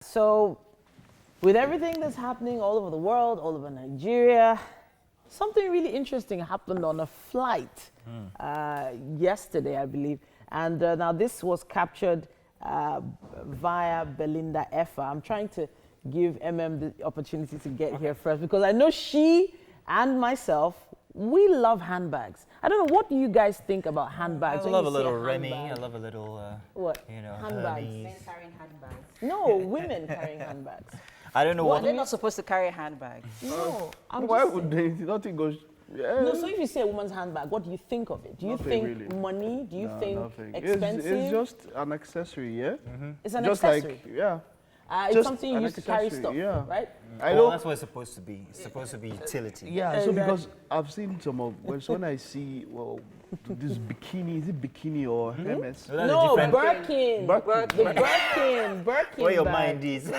So, with everything that's happening all over the world, all over Nigeria, something really interesting happened on a flight yesterday, I believe. And now this was captured via Belinda Effah. I'm trying to give Emem the opportunity to get here first because I know she and myself, we love handbags. I don't know, what do you guys think about handbags? I love a little Remy. I love a little, what? Handbags. Men carrying handbags. No, women carrying handbags. I don't know what. They're not supposed to carry a handbag. No, Why would they? Nothing goes. Yeah. No, so if you say a woman's handbag, what do you think of it? Do you Nothing think really. money? Do you No, think nothing. expensive? It's just an accessory, yeah. It's an Just accessory. like yeah. It's just something you an use to carry accessory, stuff, yeah. right? I Well, know. that's what it's supposed to be. It's supposed to be utility. Yeah. So Exactly. because I've seen some of when I see this bikini, is it bikini or Hermes? So that's a No, different- Birkin. Birkin. The Birkin Where your bag. mind is.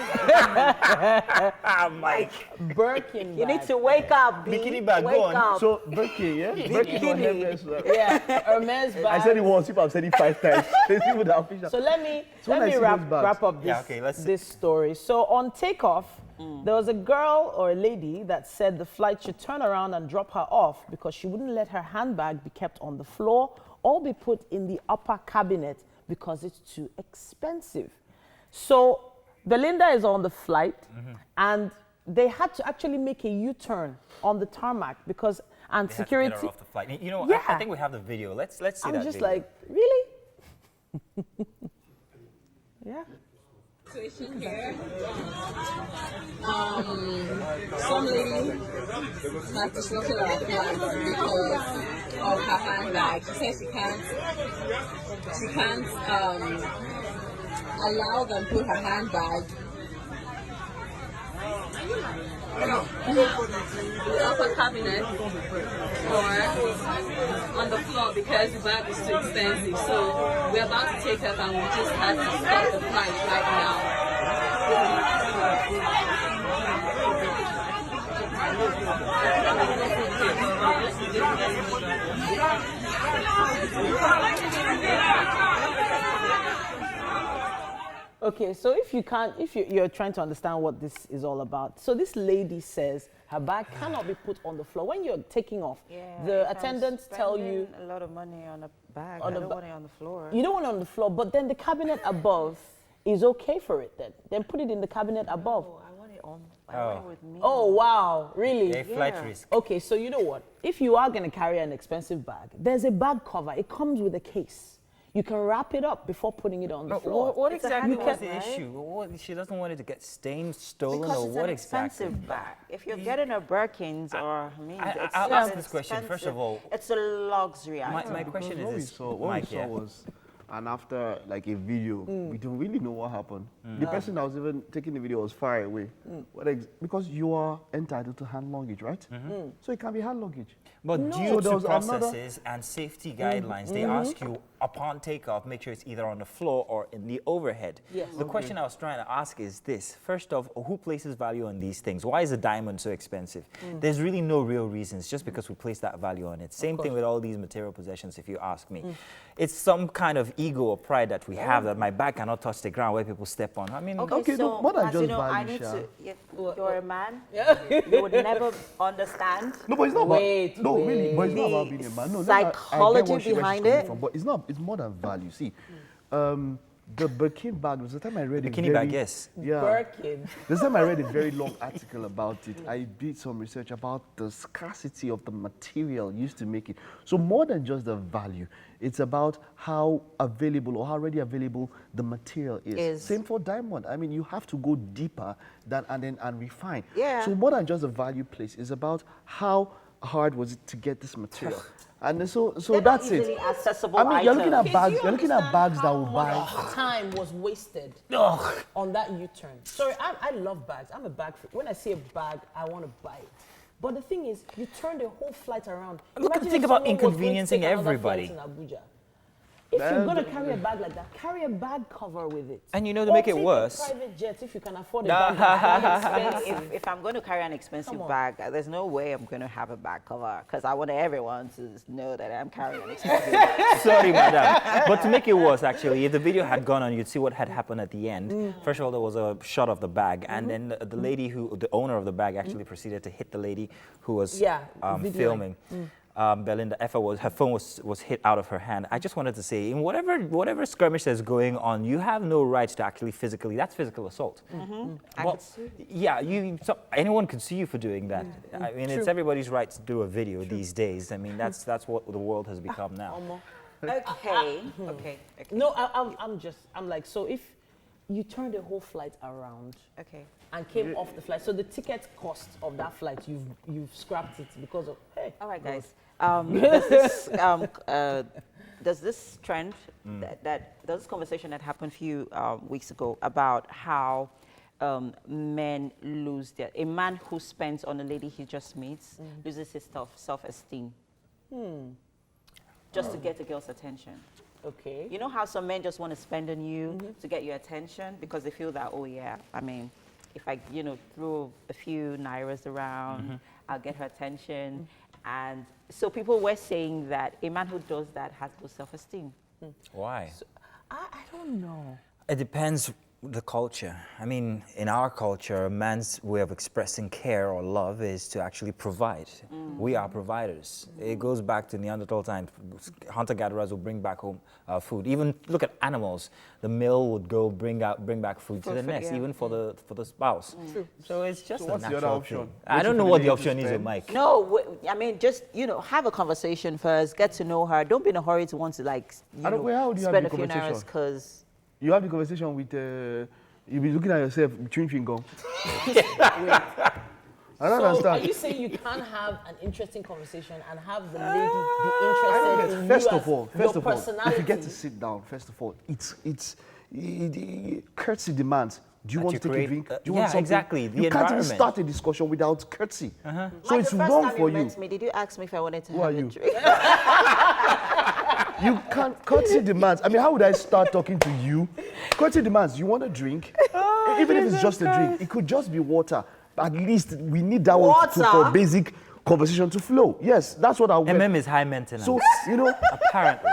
Mike. Birkin You need bag. to wake up, B. Bikini bag, Wake go on. up. So Birkin, yeah. Birkin or Hermes. Yeah, Hermes bag. I said it once. If I've said it 5 times, they see what the official. So let me when I see those bags- wrap up this, Yeah, okay, let's- this story. So on takeoff, there was a girl or a lady that said the flight should turn around and drop her off because she wouldn't let her handbag be kept on the floor or be put in the upper cabinet because it's too expensive. So Belinda is on the flight and they had to actually make a U-turn on the tarmac because They had to security. get her off the flight. You know, Yeah. I think we have the video. Let's see I'm that just video. like, really? Yeah. Situation here. Some lady had disrupted our flight because of her handbag. She said she can't allow them to put her handbag the upper cabinet or on the floor because the bag is too expensive. So we're about to take off and we just had to stop the flight right now. Okay, so if you're trying to understand what this is all about, so this lady says her bag cannot be put on the floor. When you're taking off, the attendants tell you a lot of money on a bag. On I a don't ba- want it on the floor. you don't want it on the floor, but then the cabinet above is okay for it then. Then put it in the cabinet above. Oh, I want it on. I want it with me. Oh, wow, really? A flight Yeah. risk. Okay, so you know what? If you are going to carry an expensive bag, there's a bag cover. It comes with a case. You can wrap it up before putting it on the floor. What It's a exactly was handbag, the right? issue? She doesn't want it to get stained, stolen, Because or it's what an exactly? expensive bag. If you're getting a Birkins or I'll ask this question first of all. It's a luxury My item. question What we is this, saw, what Mike, we saw yeah? was, and after like a video, we don't really know what happened. The person that was even taking the video was far away. Because you are entitled to hand luggage, right? So it can be hand luggage. But due So there to was another- processes and safety guidelines, they ask you upon takeoff, make sure it's either on the floor or in the overhead. Yes. The question I was trying to ask is this. First off, who places value on these things? Why is a diamond so expensive? There's really no real reasons, just because we place that value on it. Same thing with all these material possessions, if you ask me. It's some kind of ego or pride that we have that my bag cannot touch the ground where people step on. I mean, Okay, so no, more than just I value, need Sha. to. You're a man. You would never understand. No, but it's not Wait, about, no, really, but it's not The about being a man. No, psychology I get where behind she's coming it. from, but it's more than value. See, the Birkin bag was the time I read it. bikini bag, yes. Yeah. Birkin. This time I read a very long article about it. I did some research about the scarcity of the material used to make it. So more than just the value, it's about how available or how readily available the material is. Same for diamond. I mean, you have to go deeper and refine. Yeah. So more than just the value place, it's about how hard was it to get this material. And so They're not that's easily it. accessible I mean, you're looking items. at bags. You're looking at bags that will buy. Time was wasted on that U-turn. Sorry, I love bags. I'm a bag freak. When I see a bag, I want to buy it. But the thing is, you turn the whole flight around. Look, Imagine think if about someone was going to inconveniencing take another flight everybody. in Abuja. If you're going to carry a bag like that, carry a bag cover with it. And you know, to make it worse, take a private jet if you can afford a bag that's expensive. If I'm going to carry an expensive bag, there's no way I'm going to have a bag cover because I want everyone to know that I'm carrying an expensive bag. sorry, madam. But to make it worse, actually, if the video had gone on, you'd see what had happened at the end. First of all, there was a shot of the bag, and then the lady the owner of the bag actually proceeded to hit the lady who was filming. Belinda Effah her phone was hit out of her hand. I just wanted to say, in whatever skirmish that's going on, you have no rights to actually that's physical assault. Well, yeah, anyone could sue you for doing that. I mean, it's everybody's right to do a video these days. I mean, that's what the world has become now. Okay. No, I'm like, so if you turn the whole flight around, and came off the flight, so the ticket cost of that flight, you've scrapped it because of All right, guys. Does this trend this conversation that happened a few weeks ago about how men lose a man who spends on a lady he just meets loses his self-esteem just to get a girl's attention. Okay. You know how some men just want to spend on you to get your attention because they feel that, oh yeah, I mean, if I, throw a few nairas around, I'll get her attention. And so people were saying that a man who does that has low self-esteem. Why? So, I don't know. It depends the culture. I mean, in our culture, a man's way of expressing care or love is to actually provide. We are providers. It goes back to Neanderthal times. Hunter-gatherers will bring back home food. Even look at animals. The male would go bring back food to the nest, even for the spouse. True. So it's just what's a the other natural option? thing. I don't know what the option is with Mike. No, I mean, just, have a conversation first, get to know her. Don't be in a hurry to want to, how do you have spend the a few conversation? hours because... You have the conversation with, you'll be looking at yourself, chewing gum. I don't understand. Are you saying you can't have an interesting conversation and have the lady be interested in First you of all, personality? if you get to sit down, first of all, courtesy demands. Do you want to take a drink? Do you want something? Exactly. You can't even start a discussion without courtesy. So it's wrong for you. Me, did you ask me if I wanted to Who have are a you? drink? You can't, courtesy demands. I mean, how would I start talking to you? Courtesy demands, you want a drink? Even if it's just a drink, it could just be water. At least we need that one for basic conversation to flow. Yes, that's what I want. Emem is high maintenance. So, apparently.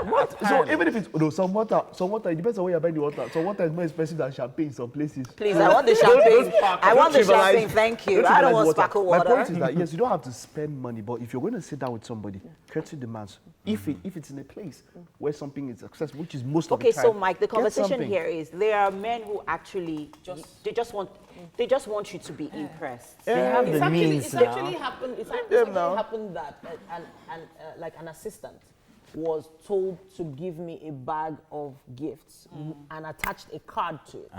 What? So even if it's some water, it depends on where you're buying the water. Some water is more expensive than champagne in some places. Please, I want the champagne. I want the champagne, thank you. I don't want sparkle water. My point is that, yes, you don't have to spend money, but if you're going to sit down with somebody, courtesy demands, if it's in a place where something is accessible, which is most of the time. Okay, so Mike, the conversation here is there are men who actually they just want you to be impressed. They have the means It's actually happened that like an assistant was told to give me a bag of gifts and attached a card to it.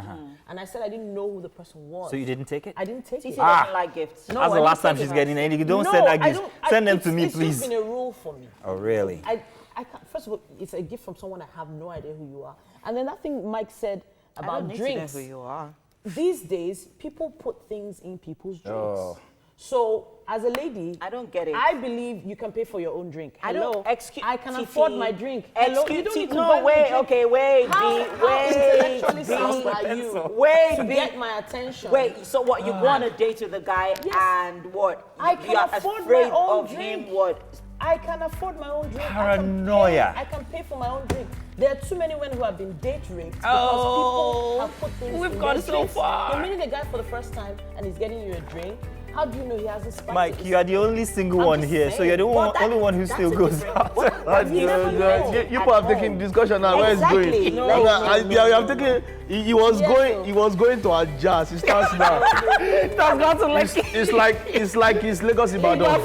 And I said I didn't know who the person was. So you didn't take it? I didn't take Titi it. doesn't like gifts. No, That's the I last time didn't she's take it. getting any. Don't No, send that I gifts. don't- Send them to me, It's please. just been a rule for me. Oh, really? I can't, first of all, it's a gift from someone I have no idea who you are. And then that thing Mike said about I don't need drinks. to know who you are. These days, people put things in people's drinks. Oh. So, as a lady, I don't get it. I believe you can pay for your own drink. I don't. Hello? Excuse. I can Titi, afford my drink. Hello? You don't need to buy no, me wait. a drink. Okay, wait. How intellectually sound B, are you wait, to B. get my attention? Wait, so what? You go on a date with a guy and what? I can you are afford afraid my own of drink. him. What? I can afford my own drink. Paranoia. I can pay for my own drink. There are too many women who have been date raped because Oh, people have put things we've in gone their so drinks. far. You're meeting a guy for the first time and he's getting you a drink. How do you know he hasn't spiked Mike, it? you are the only single I'm one just here, so saying. you're the Well, only one who still goes out. You never know. You people have taken discussion now. Where it's Exactly. going? No, You have taken. He was going to a jazz. He starts now. That's not so like. It's like his Lagos Ibadan.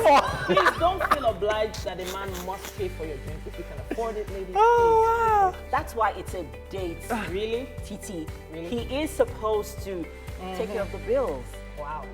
Please don't feel obliged that a man must pay for your drink if you can afford it, ladies. Oh, wow. That's why it's a date. Really? Titi. Really? He is supposed to take care of the bills. Wow.